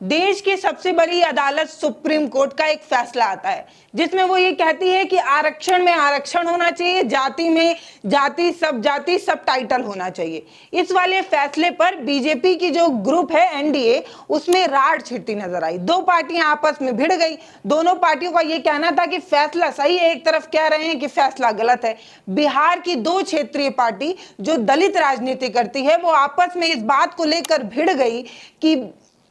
देश की सबसे बड़ी अदालत सुप्रीम कोर्ट का एक फैसला आता है जिसमें वो ये कहती है कि आरक्षण में आरक्षण होना चाहिए, जाति में जाति सब टाइटल होना चाहिए। इस वाले फैसले पर बीजेपी की जो ग्रुप है एनडीए, उसमें राड़ छिड़ती नजर आई। दो पार्टियां आपस में भिड़ गई। दोनों पार्टियों का ये कहना था कि फैसला सही है, एक तरफ कह रहे हैं कि फैसला गलत है। बिहार की दो क्षेत्रीय पार्टी जो दलित राजनीति करती है वो आपस में इस बात को लेकर भिड़ गई कि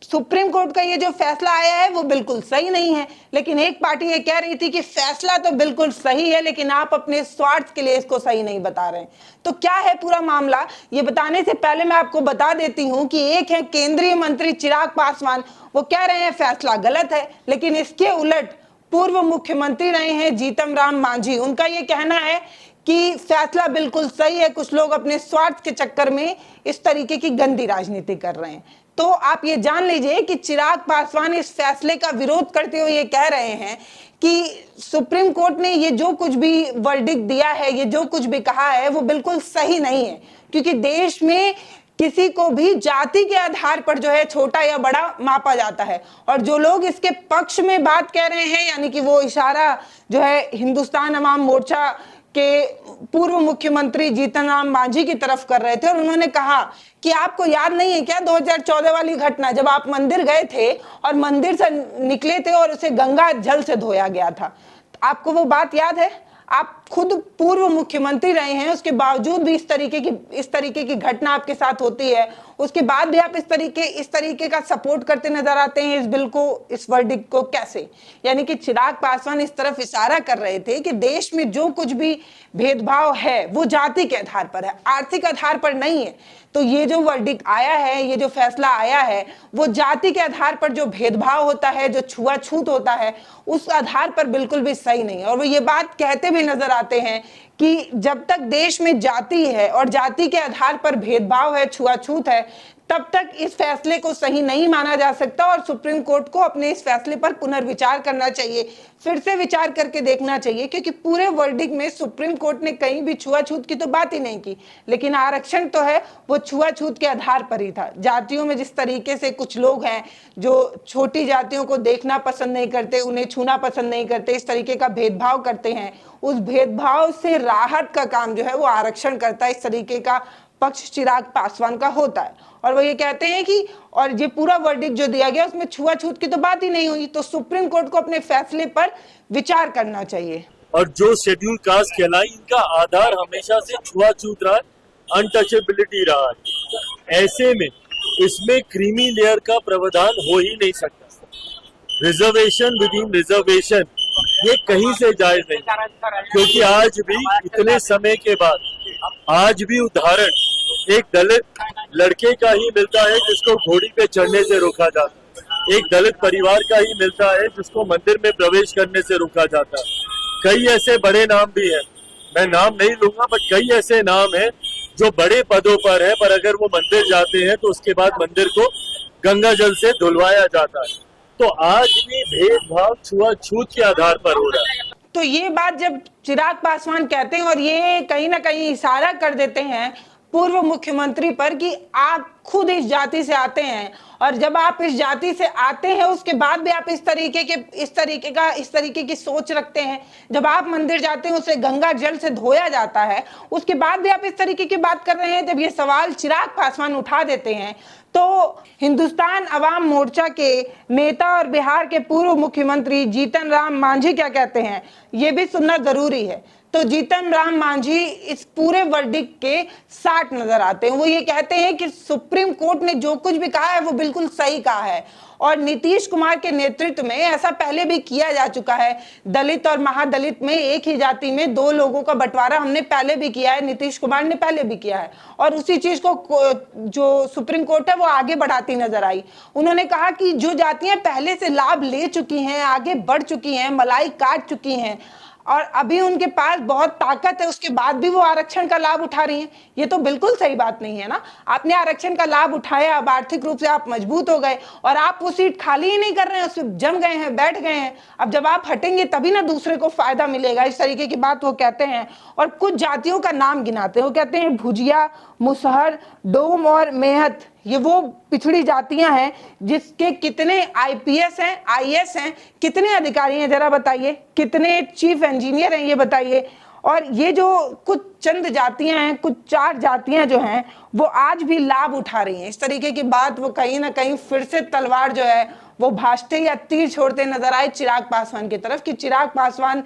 सुप्रीम कोर्ट का ये जो फैसला आया है वो बिल्कुल सही नहीं है। लेकिन एक पार्टी ये कह रही थी कि फैसला तो बिल्कुल सही है, लेकिन आप अपने स्वार्थ के लिए इसको सही नहीं बता रहे हैं। तो क्या है पूरा मामला, ये बताने से पहले मैं आपको बता देती हूं कि एक है केंद्रीय मंत्री चिराग पासवान, वो कह रहे हैं फैसला गलत है, लेकिन इसके उलट पूर्व मुख्यमंत्री रहे हैं जीतन राम मांझी, उनका ये कहना है कि फैसला बिल्कुल सही है। कुछ लोग अपने स्वार्थ के चक्कर में इस तरीके की गंदी राजनीति कर रहे हैं। तो आप ये जान लीजिए कि चिराग पासवान इस फैसले का विरोध करते हुए ये कह रहे हैं कि सुप्रीम कोर्ट ने ये जो कुछ भी वर्डिक्ट दिया है, ये जो कुछ भी कहा है वो बिल्कुल सही नहीं है, क्योंकि देश में किसी को भी जाति के आधार पर जो है छोटा या बड़ा मापा जाता है। और जो लोग इसके पक्ष में बात कह रहे हैं, यानी कि वो इशारा जो है हिंदुस्तान अवाम मोर्चा के पूर्व मुख्यमंत्री जीतन राम मांझी की तरफ कर रहे थे, और उन्होंने कहा कि आपको याद नहीं है क्या 2014 वाली घटना, जब आप मंदिर गए थे और मंदिर से निकले थे और उसे गंगा जल से धोया गया था। आपको वो बात याद है? आप खुद पूर्व मुख्यमंत्री रहे हैं, उसके बावजूद भी इस तरीके की घटना आपके साथ होती है, उसके बाद भी आप इस तरीके का सपोर्ट करते नजर आते हैं इस बिल को, इस वर्डिक्ट को। कैसे? यानी कि चिराग पासवान इस तरफ इशारा कर रहे थे कि देश में जो कुछ भी भेदभाव है वो जाति के आधार पर है, आर्थिक आधार पर नहीं है। तो ये जो वर्डिक्ट आया है, ये जो फैसला आया है, वो जाति के आधार पर जो भेदभाव होता है, जो छुआछूत होता है, उस आधार पर बिल्कुल भी सही नहीं है। और वो ये बात कहते भी नजर आते हैं कि जब तक देश में जाति है और जाति के आधार पर भेदभाव है, छुआछूत है, तब तक इस फैसले को सही नहीं माना जा सकता और सुप्रीम कोर्ट को अपने इस फैसले पर पुनर्विचार करना चाहिए, फिर से विचार करके देखना चाहिए। क्योंकि पूरे वर्डिक्ट में सुप्रीम कोर्ट ने कहीं भी छुआछूत की तो बात ही नहीं की, लेकिन आरक्षण तो है वो छुआछूत के आधार पर ही था। जातियों में जिस तरीके से कुछ लोग हैं जो छोटी जातियों को देखना पसंद नहीं करते, उन्हें छूना पसंद नहीं करते, इस तरीके का भेदभाव करते हैं, उस भेदभाव से राहत का काम जो है वो आरक्षण करता है। इस तरीके का पक्ष चिराग पासवान का होता है और वो ये कहते हैं कि और ये पूरा वर्डिक्ट जो दिया गया उसमें छुआछूत की तो बात ही नहीं हुई। तो सुप्रीम कोर्ट को अपने फैसले पर विचार करना चाहिए। और जो शेड्यूल कास्ट कहलाई, इनका आधार हमेशा से छुआछूत रहा, अनटचेबिलिटी रहा है। ऐसे में इसमें क्रीमी लेयर का प्रावधान हो ही नहीं सकता। रिजर्वेशन विद इन रिजर्वेशन ये कहीं से जायज नहीं, क्योंकि आज भी इतने समय के बाद आज भी उदाहरण एक दलित लड़के का ही मिलता है जिसको घोड़ी पे चढ़ने से रोका जाता है, एक दलित परिवार का ही मिलता है जिसको मंदिर में प्रवेश करने से रोका जाता है। कई ऐसे बड़े नाम भी हैं, मैं नाम नहीं लूंगा, बट कई ऐसे नाम हैं जो बड़े पदों पर है, पर अगर वो मंदिर जाते हैं तो उसके बाद मंदिर को गंगा जल से धुलवाया जाता है। तो आज भी भेदभाव छुआछूत के आधार पर हो रहा है। तो ये बात जब चिराग पासवान कहते हैं और ये कहीं ना कहीं इशारा कर देते हैं पूर्व मुख्यमंत्री पर कि आप खुद इस जाति से आते हैं, और जब आप इस जाति से आते हैं उसके बाद भी आप इस तरीके की सोच रखते हैं, जब आप मंदिर जाते हैं उसे गंगा जल से धोया जाता है, उसके बाद भी आप इस तरीके की बात कर रहे हैं, जब ये सवाल चिराग पासवान उठा देते हैं, तो हिंदुस्तान अवाम मोर्चा के नेता और बिहार के पूर्व मुख्यमंत्री जीतन राम मांझी क्या कहते हैं ये भी सुनना जरूरी है। तो जीतन राम मांझी इस पूरे वर्डिक्ट के साथ नजर आते हैं। वो ये कहते हैं कि सुप्रीम कोर्ट ने जो कुछ भी कहा है वो बिल्कुल सही कहा है, और नीतीश कुमार के नेतृत्व में ऐसा पहले भी किया जा चुका है। दलित और महादलित में एक ही जाति में दो लोगों का बंटवारा हमने पहले भी किया है, नीतीश कुमार ने पहले भी किया है, और उसी चीज को जो सुप्रीम कोर्ट है वो आगे बढ़ाती नजर आई। उन्होंने कहा कि जो जातियां पहले से लाभ ले चुकी हैं, आगे बढ़ चुकी हैं, मलाई काट चुकी हैं और अभी उनके पास बहुत ताकत है, उसके बाद भी वो आरक्षण का लाभ उठा रही हैं, ये तो बिल्कुल सही बात नहीं है ना। आपने आरक्षण का लाभ उठाया, अब आर्थिक रूप से आप मजबूत हो गए और आप वो सीट खाली ही नहीं कर रहे हैं, उसमें जम गए हैं, बैठ गए हैं। अब जब आप हटेंगे तभी ना दूसरे को फायदा मिलेगा, इस तरीके की बात वो कहते हैं। और कुछ जातियों का नाम गिनाते हैं, वो कहते हैं भुजिया, मुसहर, डोम और मेहत, ये वो पिछड़ी जातियां हैं जिसके कितने आईपीएस हैं, आईएएस हैं, कितने अधिकारी हैं जरा बताइए, कितने चीफ इंजीनियर हैं ये बताइए। और ये जो कुछ चंद जातियां हैं, कुछ 4 जातियां जो हैं वो आज भी लाभ उठा रही हैं। इस तरीके की बात वो कहीं ना कहीं फिर से तलवार जो है वो भाजते या तीर छोड़ते नजर आए चिराग पासवान की तरफ, कि चिराग पासवान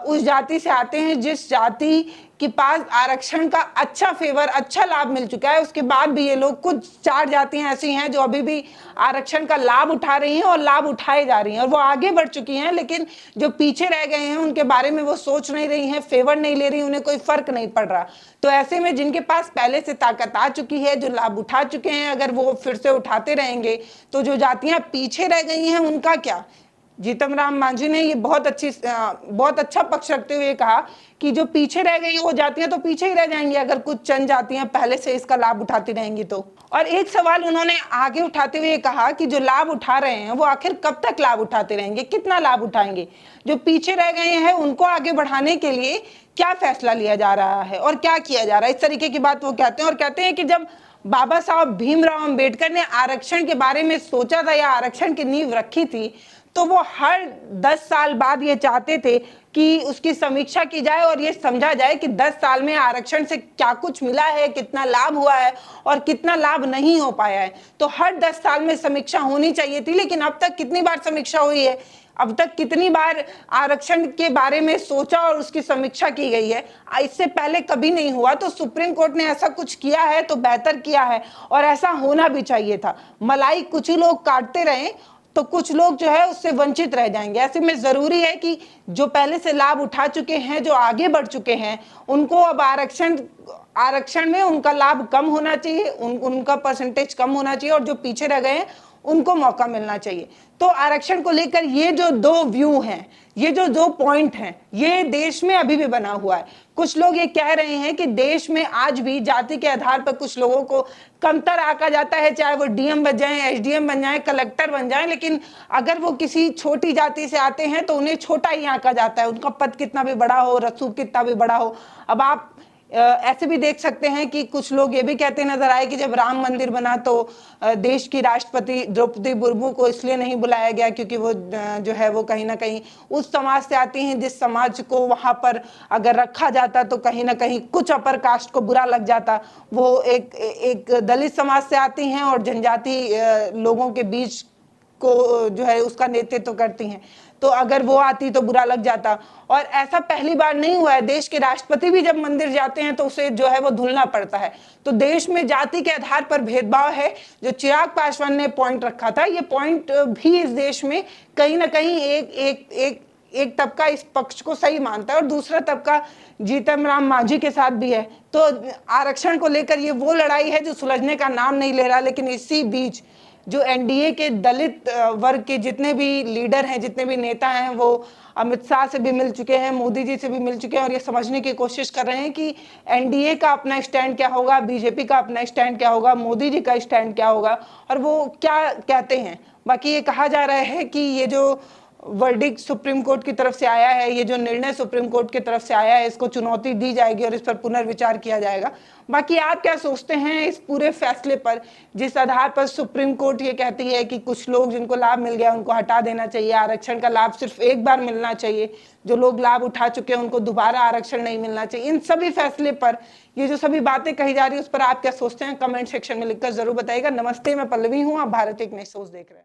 उस जाति से आते हैं जिस जाति के पास आरक्षण का अच्छा फेवर, अच्छा लाभ मिल चुका है। उसके बाद भी ये लोग, कुछ 4 जातियां ऐसी हैं जो अभी भी आरक्षण का लाभ उठा रही हैं और लाभ उठाए जा रही हैं और वो आगे बढ़ चुकी हैं, लेकिन जो पीछे रह गए हैं उनके बारे में वो सोच नहीं रही हैं, फेवर नहीं ले रही, उन्हें कोई फर्क नहीं पड़ रहा। तो ऐसे में जिनके पास पहले से ताकत आ चुकी है, जो लाभ उठा चुके हैं, अगर वो फिर से उठाते रहेंगे तो जो जातियां पीछे रह गई हैं उनका क्या। जीतन राम मांझी ने ये बहुत अच्छा पक्ष रखते हुए कहा कि जो पीछे रह गई वो जातियां तो पीछे ही रह जाएंगी अगर कुछ चंद जातियां पहले से इसका लाभ उठाती रहेंगी तो। और एक सवाल उन्होंने आगे उठाते हुए कहा कि जो लाभ उठा रहे हैं वो आखिर कब तक लाभ उठाते रहेंगे, कितना लाभ उठाएंगे, जो पीछे रह गए हैं उनको आगे बढ़ाने के लिए क्या फैसला लिया जा रहा है और क्या किया जा रहा है। इस तरीके की बात वो कहते हैं और कहते हैं कि जब बाबा साहब भीमराव अंबेडकर ने आरक्षण के बारे में सोचा था या आरक्षण की नींव रखी थी तो वो हर 10 साल बाद ये चाहते थे कि उसकी समीक्षा की जाए और ये समझा जाए कि 10 साल में आरक्षण से क्या कुछ मिला है, कितना लाभ हुआ है और कितना लाभ नहीं हो पाया है। तो हर 10 साल में समीक्षा होनी चाहिए थी, लेकिन अब तक कितनी बार समीक्षा हुई है, अब तक कितनी बार आरक्षण के बारे में सोचा और उसकी समीक्षा की गई है, इससे पहले कभी नहीं हुआ। तो सुप्रीम कोर्ट ने ऐसा कुछ किया है तो बेहतर किया है और ऐसा होना भी चाहिए था। मलाई कुछ ही लोग काटते रहे तो कुछ लोग जो है उससे वंचित रह जाएंगे। ऐसे में जरूरी है कि जो पहले से लाभ उठा चुके हैं, जो आगे बढ़ चुके हैं, उनको अब आरक्षण में उनका लाभ कम होना चाहिए, उनका परसेंटेज कम होना चाहिए और जो पीछे रह गए हैं उनको मौका मिलना चाहिए। तो आरक्षण को लेकर ये जो 2 व्यू हैं, ये जो 2 पॉइंट हैं, ये देश में अभी भी बना हुआ है। कुछ लोग ये कह रहे हैं कि देश में आज भी जाति के आधार पर कुछ लोगों को कमतर आंका जाता है, चाहे वो डीएम बन जाए, एसडीएम बन जाए, कलेक्टर बन जाए, लेकिन अगर वो किसी छोटी जाति से आते हैं तो उन्हें छोटा ही आंका जाता है, उनका पद कितना भी बड़ा हो, रसूख कितना भी बड़ा हो। अब आप ऐसे भी देख सकते हैं कि कुछ लोग ये भी कहते नजर आए कि जब राम मंदिर बना तो देश की राष्ट्रपति द्रौपदी मुर्मू को इसलिए नहीं बुलाया गया क्योंकि वो जो है वो कहीं ना कहीं उस समाज से आती हैं जिस समाज को वहां पर अगर रखा जाता तो कहीं ना कहीं कुछ अपर कास्ट को बुरा लग जाता। वो एक दलित समाज से आती हैं और जनजाति लोगों के बीच को जो है उसका नेतृत्व करती हैं, तो अगर वो आती तो बुरा लग जाता। और ऐसा पहली बार नहीं हुआ है, देश के राष्ट्रपति भी जब मंदिर जाते हैं तो उसे जो है वो धुलना पड़ता है। तो देश में जाति के आधार पर भेदभाव है, जो चिराग पासवान ने पॉइंट रखा था, ये पॉइंट भी इस देश में कहीं ना कहीं एक तबका इस पक्ष को सही मानता है और दूसरा तबका जीतन राम मांझी के साथ भी है। तो आरक्षण को लेकर ये वो लड़ाई है जो सुलझने का नाम नहीं ले रहा, लेकिन इसी बीच जो एनडीए के दलित वर्ग के जितने भी लीडर हैं, जितने भी नेता हैं, वो अमित शाह से भी मिल चुके हैं, मोदी जी से भी मिल चुके हैं और ये समझने की कोशिश कर रहे हैं कि एनडीए का अपना स्टैंड क्या होगा, बीजेपी का अपना स्टैंड क्या होगा, मोदी जी का स्टैंड क्या होगा और वो क्या कहते हैं। बाकी ये कहा जा रहा है कि ये जो वर्डिक्ट सुप्रीम कोर्ट की तरफ से आया है, ये जो निर्णय सुप्रीम कोर्ट की तरफ से आया है, इसको चुनौती दी जाएगी और इस पर पुनर्विचार किया जाएगा। बाकी आप क्या सोचते हैं इस पूरे फैसले पर, जिस आधार पर सुप्रीम कोर्ट ये कहती है कि कुछ लोग जिनको लाभ मिल गया उनको हटा देना चाहिए, आरक्षण का लाभ सिर्फ एक बार मिलना चाहिए, जो लोग लाभ उठा चुके हैं उनको दोबारा आरक्षण नहीं मिलना चाहिए, इन सभी फैसले पर ये जो सभी बातें कही जा रही है उस पर आप क्या सोचते हैं कमेंट सेक्शन में लिखकर जरूर बताइएगा। नमस्ते, मैं पल्लवी हूँ, आप भारत एक नई सोच देख रहे हैं।